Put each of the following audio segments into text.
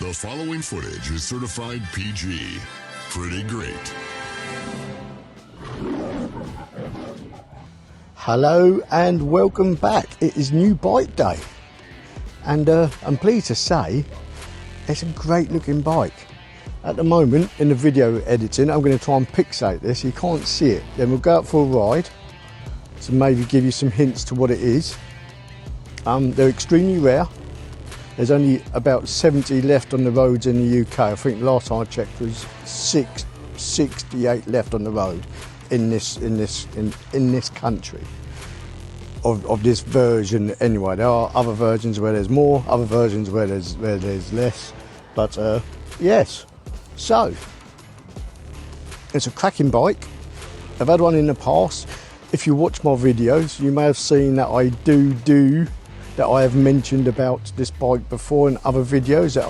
The following footage is certified PG. Pretty great. Hello and welcome back. It is new bike day, and I'm pleased to say it's a great looking bike. At the moment in the video editing, I'm going to try and pixelate this so you can't see it. Then we'll go out for a ride to maybe give you some hints to what it is. They're extremely rare. There's only about 70 left on the roads in the UK. I think last time I checked was 68 left on the road in this country of this version. Anyway, there are other versions where there's more, other versions where there's less. But yes, so it's a cracking bike. I've had one in the past. If you watch my videos, you may have seen that I I have mentioned about this bike before in other videos that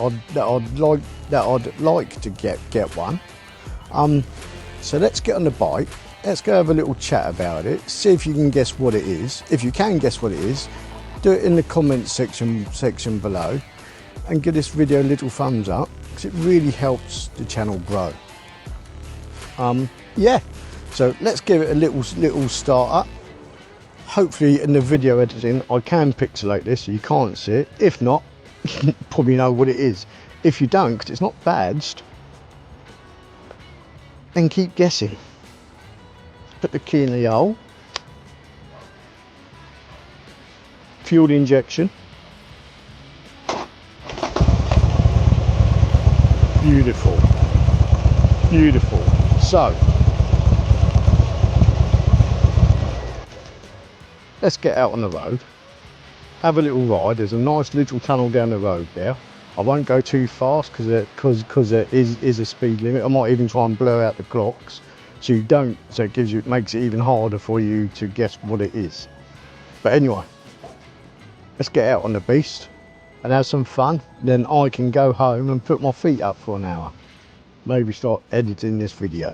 I'd like to get one. So let's get on the bike. Let's go have a little chat about it. See if you can guess what it is. If you can guess what it is, do it in the comments section below, and give this video a little thumbs up because it really helps the channel grow. Yeah. So let's give it a little start up. Hopefully in the video editing I can pixelate this so you can't see it. If not, you probably know what it is. If you don't, because it's not badged, then keep guessing. Put the key in the hole. Fuel injection. Beautiful. Beautiful. So let's get out on the road, have a little ride. There's a nice little tunnel down the road there. I won't go too fast because there is a speed limit. I might even try and blur out the clocks so it makes it even harder for you to guess what it is. But anyway, let's get out on the beast and have some fun. Then I can go home and put my feet up for an hour. Maybe start editing this video.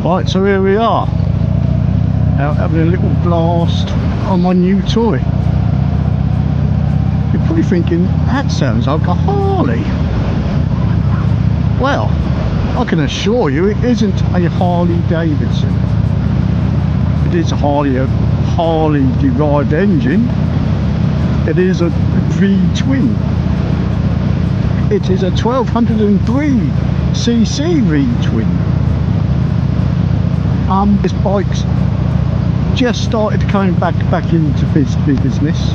Right, so here we are. Out having a little blast on my new toy. You're probably thinking, that sounds like a Harley. Well, I can assure you it isn't a Harley-Davidson. It is a Harley-derived engine. It is a V-twin. It is a 1203cc V-twin. This bike's just started coming back into business.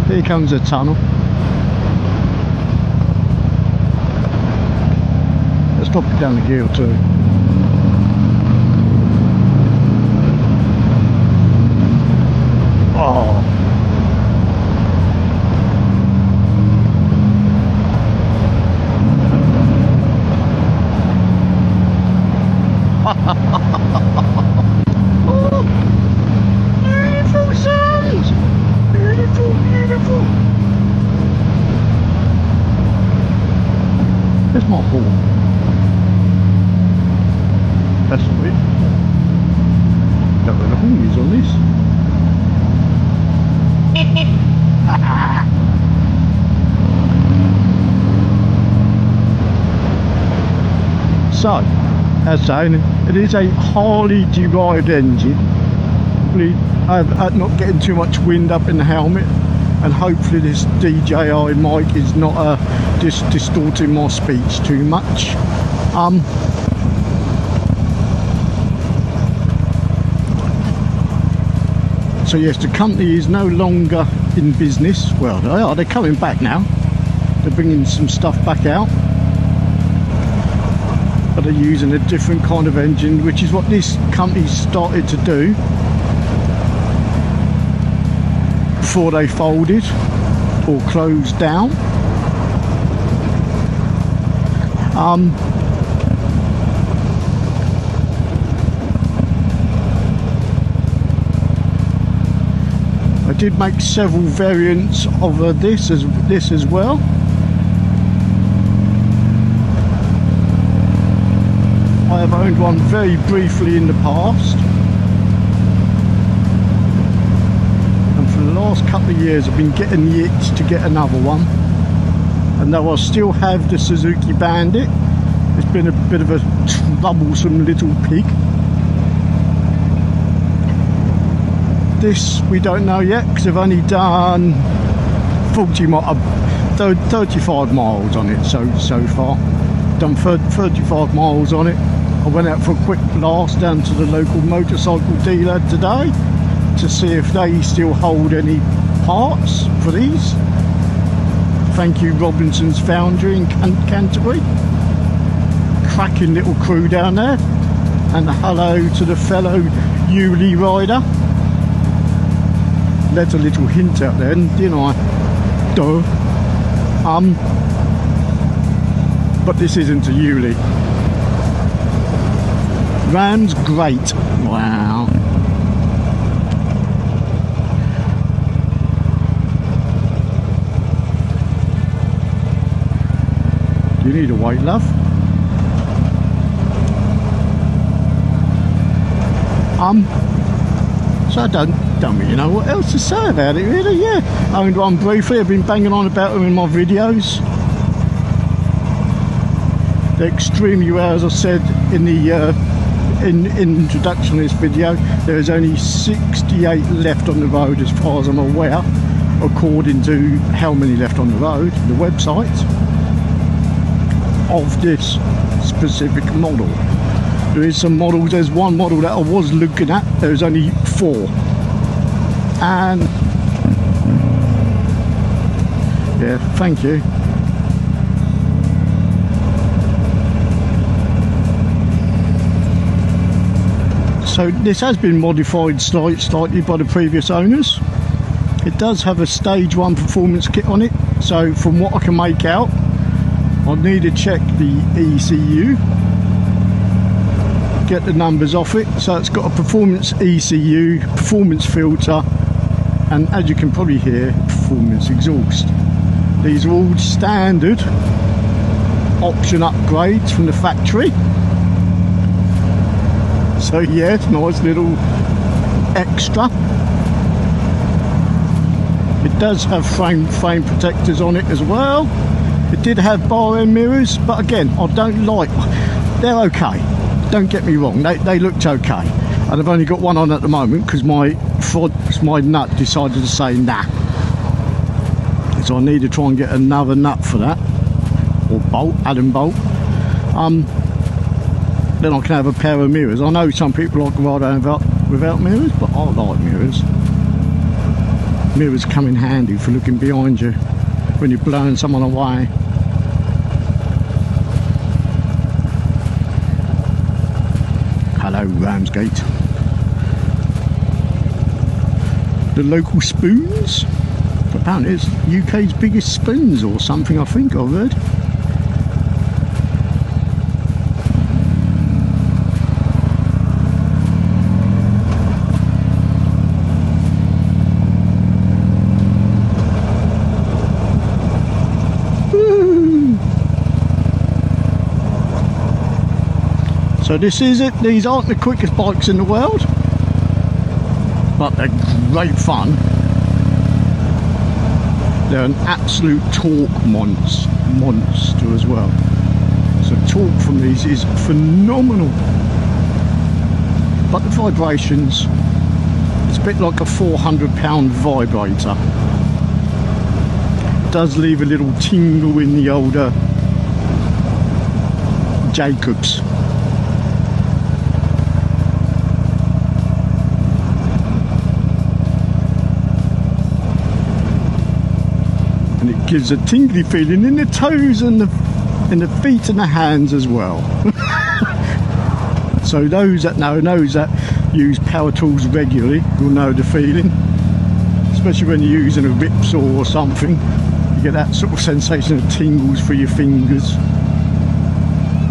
Here comes a tunnel. Let's drop it down the gear too. Oh. Beautiful sound! Beautiful, beautiful! There's my horn. That's sweet. Don't know where the horn is on this. So, as saying, it is a Harley-derived engine. I'm not getting too much wind up in the helmet, and hopefully this DJI mic is not distorting my speech too much. So yes, the company is no longer in business. Well, they're coming back now. They're bringing some stuff back out, but they're using a different kind of engine, which is what this company started to do before they folded or closed down. I did make several variants of this as well. I have owned one very briefly in the past, and for the last couple of years I've been getting the itch to get another one. And though I still have the Suzuki Bandit, it's been a bit of a troublesome little pig. This we don't know yet, because I've only done 35 miles on it so far. Done 35 miles on it. I went out for a quick blast down to the local motorcycle dealer today to see if they still hold any parts for these. Thank you, Robinson's Foundry in Canterbury. Cracking little crew down there. And hello to the fellow Yuli rider. Let a little hint out there, didn't I? Duh. But this isn't a Yuli. Ram's great. Wow. Do you need a weight, love? So I don't really know what else to say about it, really. Yeah, owned one briefly. I've been banging on about them in my videos. They're extremely well, as I said in the introduction of this video. There is only 68 left on the road, as far as I'm aware, according to how many left on the road, the website, of this specific model. There is some models. There's one model that I was looking at. There's only 4. And yeah, thank you. So this has been modified slightly by the previous owners. It does have a stage 1 performance kit on it. So from what I can make out, I'll need to check the ECU, get the numbers off it. So it's got a performance ECU, performance filter, and as you can probably hear, performance exhaust. These are all standard option upgrades from the factory. So yeah, it's a nice little extra. It does have frame protectors on it as well. It did have bar end mirrors, but again, I don't like. They're okay. Don't get me wrong. They looked okay, and I've only got one on at the moment because my nut decided to say nah. So I need to try and get another nut for that, or bolt, Allen bolt. Then I can have a pair of mirrors. I know some people like to ride without mirrors, but I like mirrors. Mirrors come in handy for looking behind you when you're blowing someone away. Hello, Ramsgate. The local spoons. Apparently it's UK's biggest spoons or something, I think I've heard. So this is it. These aren't the quickest bikes in the world, but they're great fun. They're an absolute torque monster as well. So torque from these is phenomenal. But the vibrations, it's a bit like a 400-pound vibrator. It does leave a little tingle in the older Jacobs. And it gives a tingly feeling in the toes and the feet and the hands as well. So those that that use power tools regularly will know the feeling, especially when you're using a rip saw or something. You get that sort of sensation of tingles through your fingers.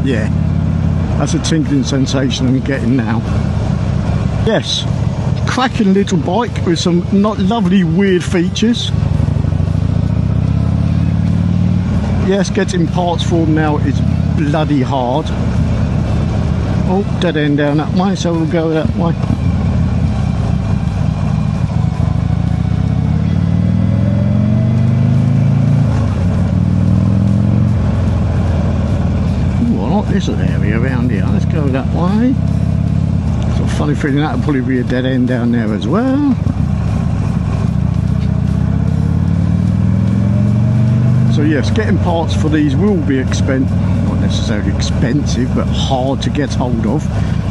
Yeah, that's a tingling sensation I'm getting now. Yes, cracking little bike with some not lovely weird features. Yes, getting parts for them now is bloody hard. Oh, dead end down that way, so we'll go that way. got this area around here. Let's go that way. Got a funny feeling that'll probably be a dead end down there as well. So yes, getting parts for these will be not necessarily expensive, but hard to get hold of.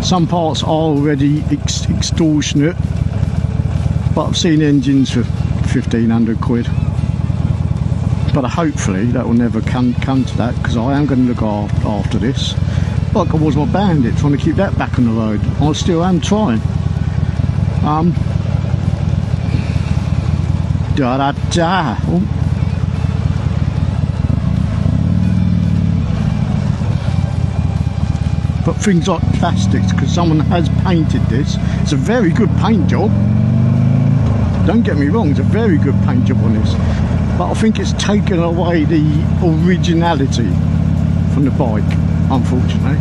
Some parts are already extortionate, but I've seen engines for 1,500 quid. But hopefully that will never come to that, because I am going to look after this. Like I was my Bandit, trying to keep that back on the road. I still am trying. Oh. But things like plastics, because someone has painted this. It's a very good paint job. Don't get me wrong, it's a very good paint job on this. But I think it's taken away the originality from the bike, unfortunately.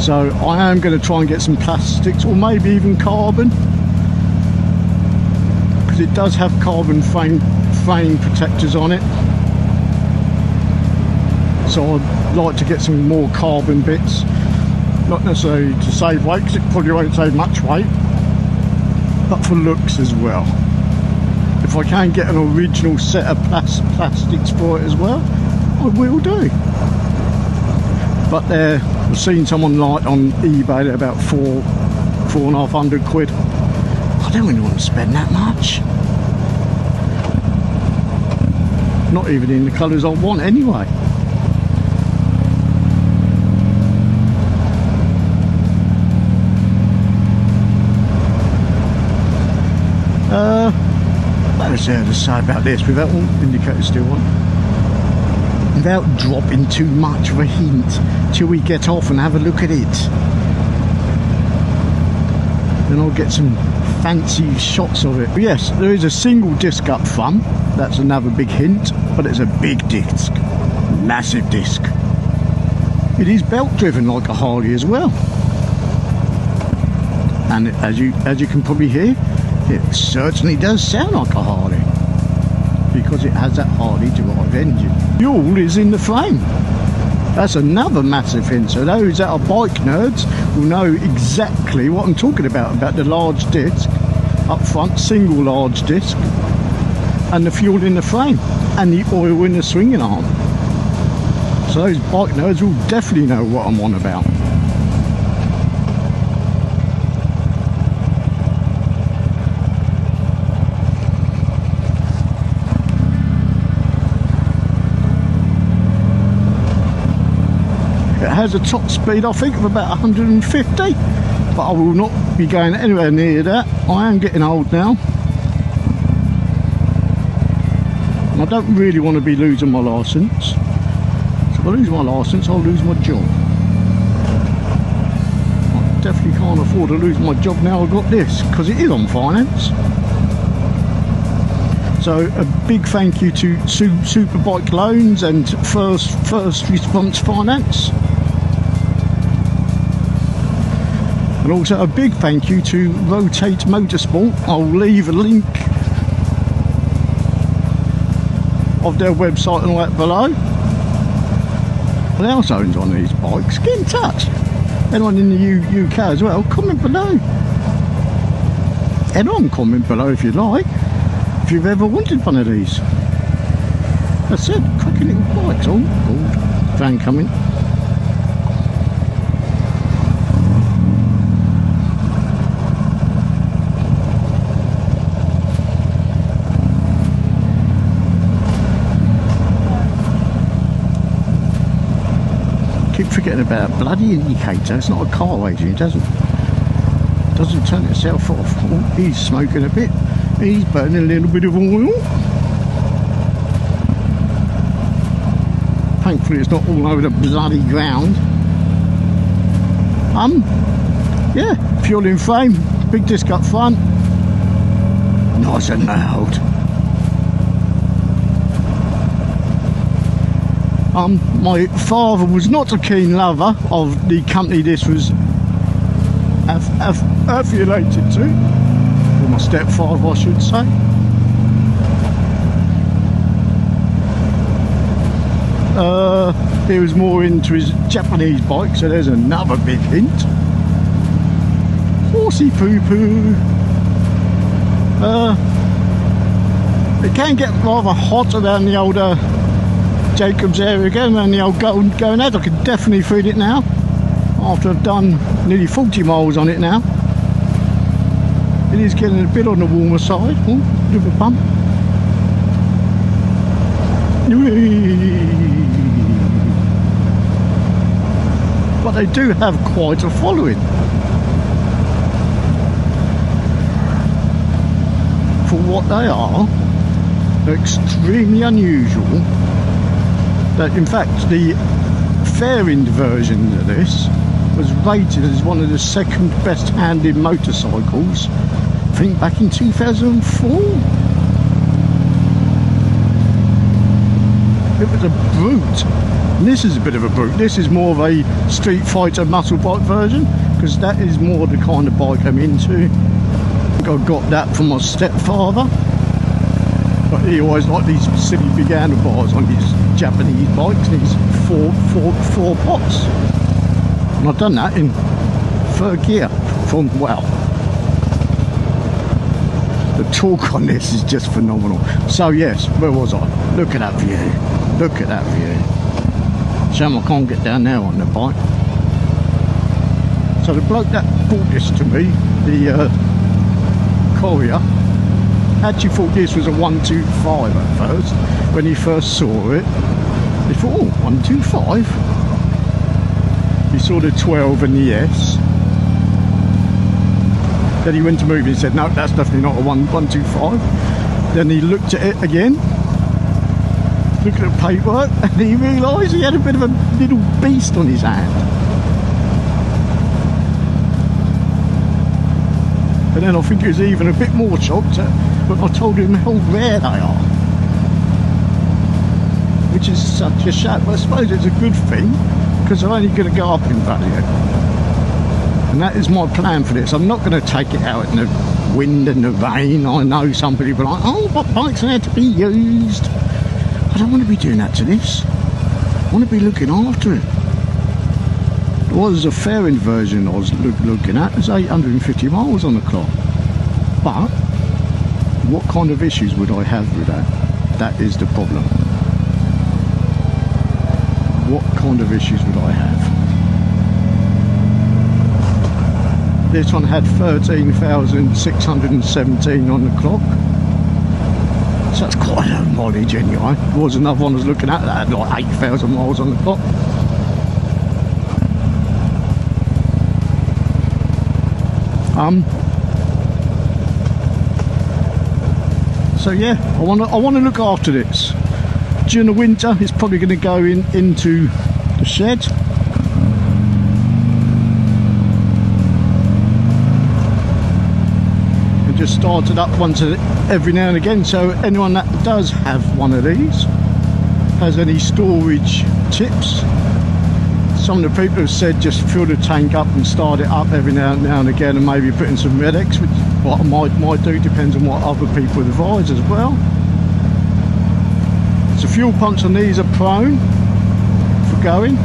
So I am going to try and get some plastics, or maybe even carbon, because it does have carbon frame protectors on it. So I'd like to get some more carbon bits, not necessarily to save weight, because it probably won't save much weight, but for looks as well. If I can get an original set of plastics for it as well, I will do. But I've seen someone like on eBay at about 4,500 quid. I don't really want to spend that much. Not even in the colours I want anyway. What was there to say about this without indicator still on? Without dropping too much of a hint till we get off and have a look at it. Then I'll get some fancy shots of it. But yes, there is a single disc up front. That's another big hint, but it's a big disc, massive disc. It is belt driven like a Harley as well. And as you can probably hear, it certainly does sound like a Harley, because it has that Harley drive engine. Fuel is in the frame. That's another massive hint. So those that are bike nerds will know exactly what I'm talking about the large disc up front, single large disc, and the fuel in the frame, and the oil in the swinging arm. So those bike nerds will definitely know what I'm on about. It has a top speed, I think, of about 150, but I will not be going anywhere near that. I am getting old now. And I don't really want to be losing my licence. So if I lose my licence, I'll lose my job. I definitely can't afford to lose my job now I've got this, because it is on finance. So a big thank you to Superbike Loans and First Response Finance. And also a big thank you to Rotate Motorsport. I'll leave a link of their website and all that below. Who else owns one of these bikes? Get in touch. Anyone in the UK as well, comment below. Anyone comment below if you'd like, if you've ever wanted one of these. That's it, cracking little bikes. Oh, van coming. Keep forgetting about a bloody indicator. It's not a car raging, it doesn't turn itself off. Oh, he's smoking a bit. He's burning a little bit of oil. Thankfully it's not all over the bloody ground. Yeah, fuel in frame, big disc up front, nice and loud. My father was not a keen lover of the company this was affiliated to, or my stepfather I should say. he was more into his Japanese bike, so there's another big hint. Horsey poo poo. It can get rather hot around the old Jacobs area again, around the old going out. I can definitely feel it now after I've done nearly 40 miles on it now. It is getting a bit on the warmer side. Oh, bit of a bump. But they do have quite a following. For what they are, they're extremely unusual. That in fact the fairing version of this was rated as one of the second best handling motorcycles, I think back in 2004. It was a brute. And this is a bit of a brute. This is more of a Street Fighter muscle bike version, because that is more the kind of bike I'm into. I think I got that from my stepfather, but he always liked these silly big handlebars on his Japanese bikes, these four pots. And I've done that in third gear from, wow, the torque on this is just phenomenal. So yes, where was I? Look at that view. Look at that view. Shame I can't get down there on the bike. So the bloke that bought this to me, the courier, actually thought this was a 125 at first. When he first saw it, he thought, oh, 125? He saw the 12 and the S. Then he went to move and he said, no, that's definitely not a 125. Then he looked at it again, looked at the paperwork, and he realised he had a bit of a little beast on his hand. And then I think he was even a bit more shocked when I told him how rare they are. Which is such a shame, but I suppose it's a good thing, because they're only going to go up in value. And that is my plan for this. I'm not going to take it out in the wind and the rain. I know some people are like, oh, but bikes are there to be used. I don't want to be doing that to this. I want to be looking after it. There was a fairing version I was looking at. It was 850 miles on the clock. But what kind of issues would I have with that? That is the problem. What kind of issues would I have? This one had 13,617 on the clock. So that's quite a mileage anyway. There was another one I was looking at that had like 8,000 miles on the clock. So yeah, I want to look after this. During the winter, it's probably going to go into the shed. And just start it up once every now and again. So anyone that does have one of these, has any storage tips, some of the people have said just fill the tank up and start it up every now and again, and maybe put in some Red-X, which what I might do, depends on what other people advise as well. So fuel pumps on these are prone for going.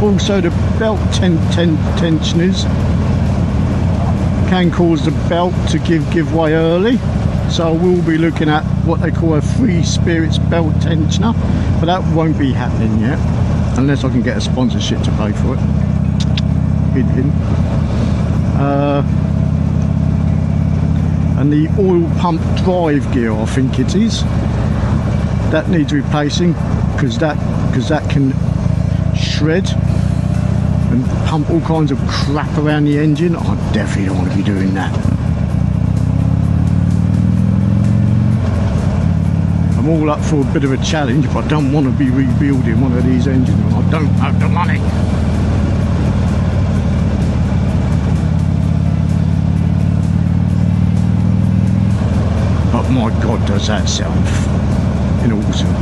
Also the belt tensioners can cause the belt to give way early. So I will be looking at what they call a free spirits belt tensioner, but that won't be happening yet, unless I can get a sponsorship to pay for it. Hint, hint. And the oil pump drive gear, I think it is, that needs replacing, because that can shred and pump all kinds of crap around the engine. I definitely don't want to be doing that. I'm all up for a bit of a challenge, but I don't want to be rebuilding one of these engines when I don't have the money. But my God, does that sound awesome.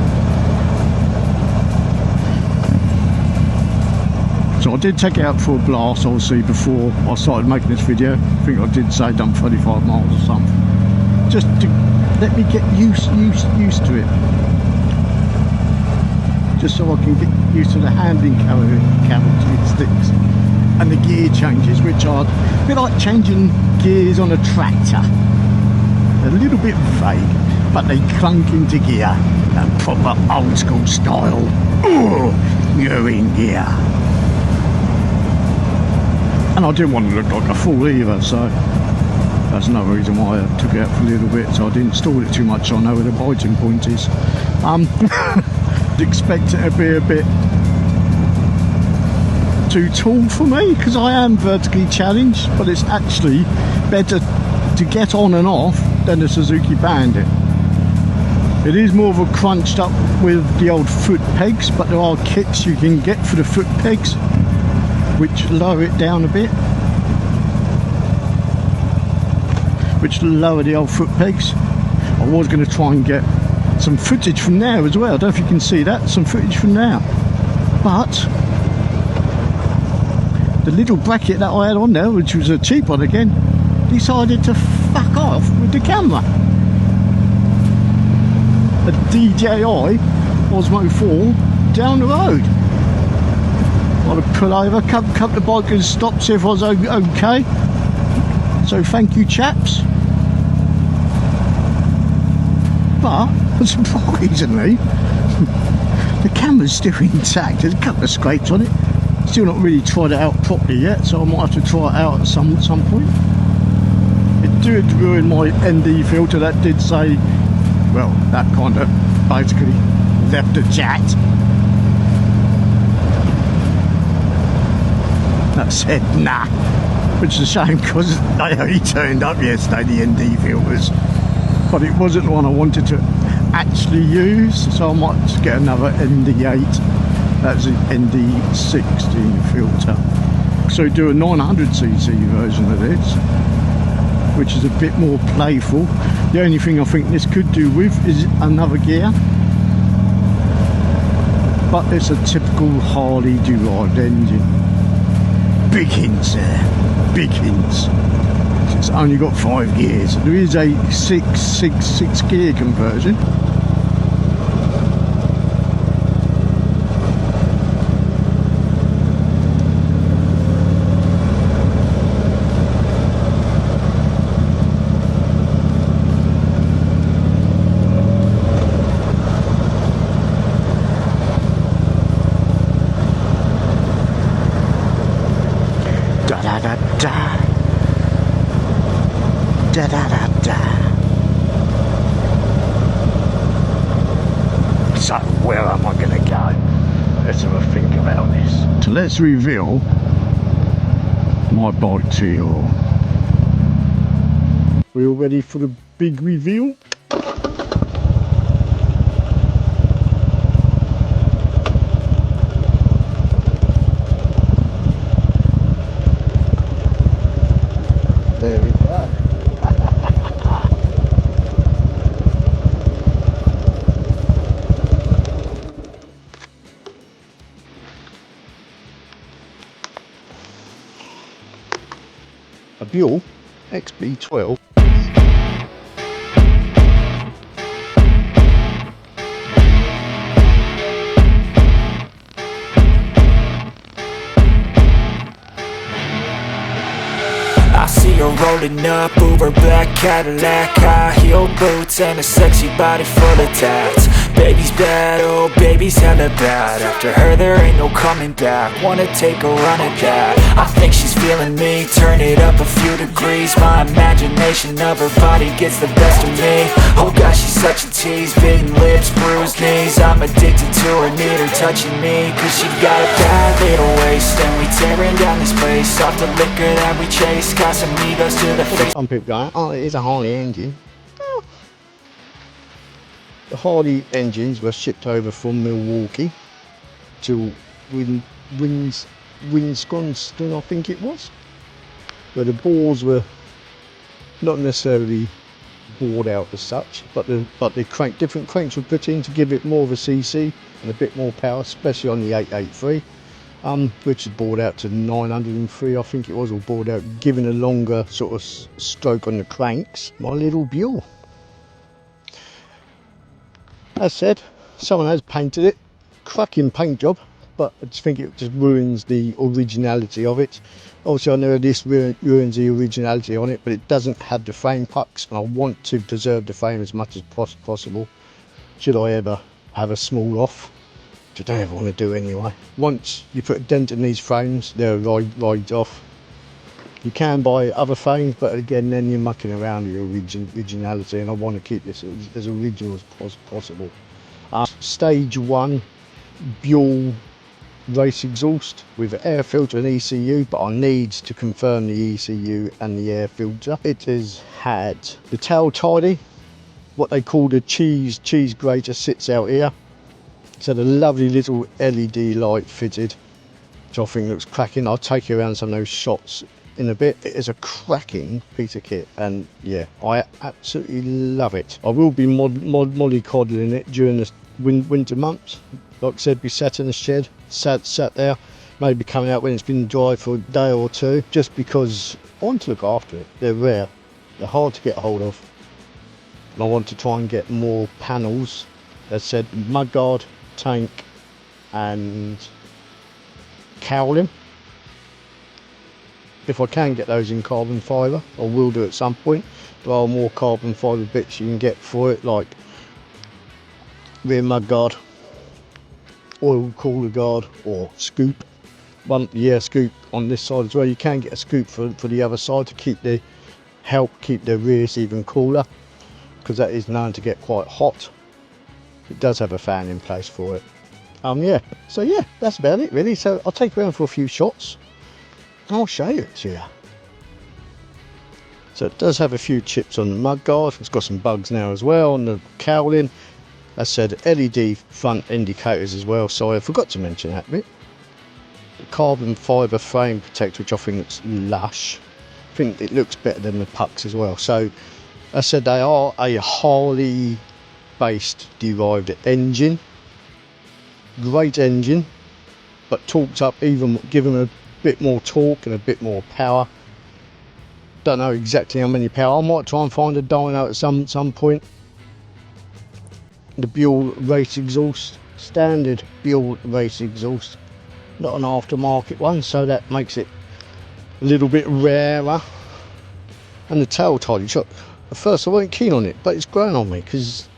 So I did take it out for a blast, obviously, before I started making this video. I think I did say done 35 miles or something, just to let me get used to it. just so I can get used to the handling characteristics and the gear changes, which are a bit like changing gears on a tractor. A little bit vague, but they clunk into gear, and proper old school style. Oh, you're in gear. And I didn't want to look like a fool either, so that's another reason why I took it out for a little bit, so I didn't stall it too much, so I know where the biting point is. Expect it to be a bit too tall for me, because I am vertically challenged, but it's actually better to get on and off than the Suzuki Bandit. It is more of a crunched up with the old foot pegs, but there are kits you can get for the foot pegs which lower it down a bit, which lower the old foot pegs. I was going to try and get some footage from there as well. I don't know if you can see that, some footage from there, but the little bracket that I had on there, which was a cheap one again, decided to fuck off with the camera. A DJI Osmo 4 down the road. I'd have pulled over, couple of bikers stopped, see if I was okay. So thank you, chaps. But surprisingly, the camera's still intact. There's a couple of scrapes on it. Still not really tried it out properly yet, so I might have to try it out at some point. It did ruin my ND filter. That did say, well, that kind of basically left the chat. That said nah, which is a shame because they only turned up yesterday, the ND filters, but it wasn't the one I wanted to actually use, so I might just get another ND8. That's an ND16 filter. So do a 900cc version of this, which is a bit more playful. The only thing I think this could do with is another gear, but it's a typical Harley derived engine. Big hints there, big hints. It's only got 5 gears. There is a 6 gear conversion. Da da da da. Da da da da. So where am I gonna go? Let's have a think about this. So let's reveal my bike to you all. We all ready for the big reveal? There we go. A Buell XB12. I see her rolling up, Uber black Cadillac, high heel boots and a sexy body full of tats. Baby's bad, oh baby's hella bad. After her there ain't no coming back. Wanna take a run at that. I think she's feeling me, turn it up a few degrees. My imagination of her body gets the best of me. Oh gosh, she's such a tease, bitten lips, bruised knees. I'm addicted to her, need her touching me, cause she got a bad little waist. And we tearing down this place off the liquor that we chase. Casamigos to the face. Some people going, oh, it is a Harley engine. Well, the Harley engines were shipped over from Milwaukee to Wisconsin, I think it was, where the bores were not necessarily bored out as such, but the different cranks were put in to give it more of a cc and a bit more power, especially on the 883. Which is bored out to 903, I think it was, or bored out, giving a longer sort of stroke on the cranks. My little Buell. As said, someone has painted it cracking paint job, but I just think it just ruins the originality of it. Also, I know this ruins the originality on it, but it doesn't have the frame pucks, and I want to preserve the frame as much as possible. Should I ever have a small off, which I don't ever want to do anyway. Once you put a dent in these frames, they're rides off. You can buy other frames, but again, then you're mucking around with your originality, and I want to keep this as original as possible. Stage 1 Buell race exhaust with air filter and ECU, but I need to confirm the ECU and the air filter. It has had the tail tidy, what they call the cheese grater, sits out here. It's had a lovely little LED light fitted, which I think looks cracking. I'll take you around some of those shots in a bit. It is a cracking piece of kit, and yeah, I absolutely love it. I will be mollycoddling it during the winter months. Like I said, be sat in the shed, sat there, maybe coming out when it's been dry for a day or two, just because I want to look after it. They're rare, they're hard to get a hold of, and I want to try and get more panels. As said, mudguard, tank and cowling. If I can get those in carbon fibre, I will do at some point. There are more carbon fibre bits you can get for it, like rear mudguard, oil cooler guard, or scoop. Scoop on this side as well. You can get a scoop for the other side to help keep the rears even cooler, because that is known to get quite hot. It does have a fan in place for it. Yeah, so yeah, that's about it really. So I'll take you around for a few shots and I'll show you it to you. So it does have a few chips on the mudguard. It's got some bugs now as well on the cowling. As said, LED front indicators as well. So I forgot to mention that bit. The carbon fibre frame protector, which I think looks lush. I think it looks better than the pucks as well. So as said, they are a Harley based derived engine. Great engine, but torqued up, even give them a bit more torque and a bit more power. Don't know exactly how many power. I might try and find a dyno at some point. The Buell race exhaust, standard Buell race exhaust, not an aftermarket one, so that makes it a little bit rarer. And the tail tidy shot. At first I wasn't keen on it, but it's grown on me because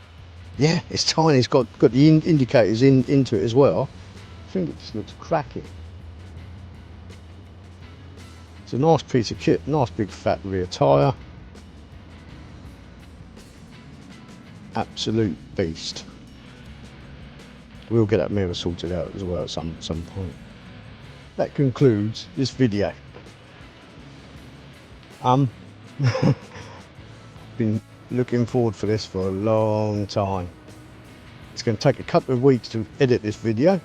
yeah, it's tiny. It's got the indicators into it as well. I think it just looks cracking. It's a nice piece of kit, nice big fat rear tyre. Absolute beast. We'll get that mirror sorted out as well at some point. That concludes this video. Been looking forward for this for a long time. It's going to take a couple of weeks to edit this video,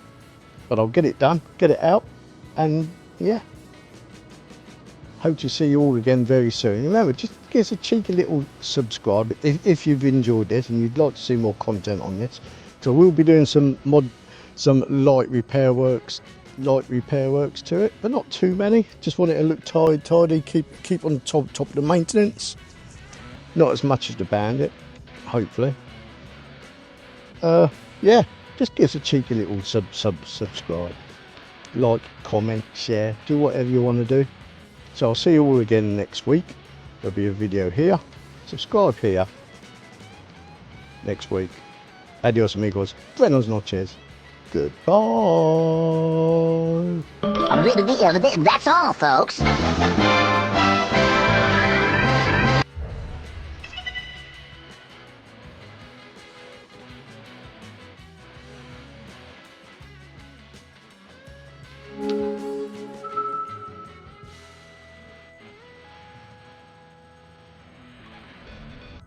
but I'll get it done, get it out, and yeah, hope to see you all again very soon. Remember, just give us a cheeky little subscribe if you've enjoyed this and you'd like to see more content on this. So we'll be doing some light repair works to it, but not too many. Just want it to look tidy, keep on top of the maintenance. Not as much as the Bandit, hopefully. Yeah, just give us a cheeky little subscribe. Like, comment, share, do whatever you want to do. So I'll see you all again next week. There'll be a video here. Subscribe here. Next week. Adios amigos. Buenos noches. Goodbye. That's all, folks.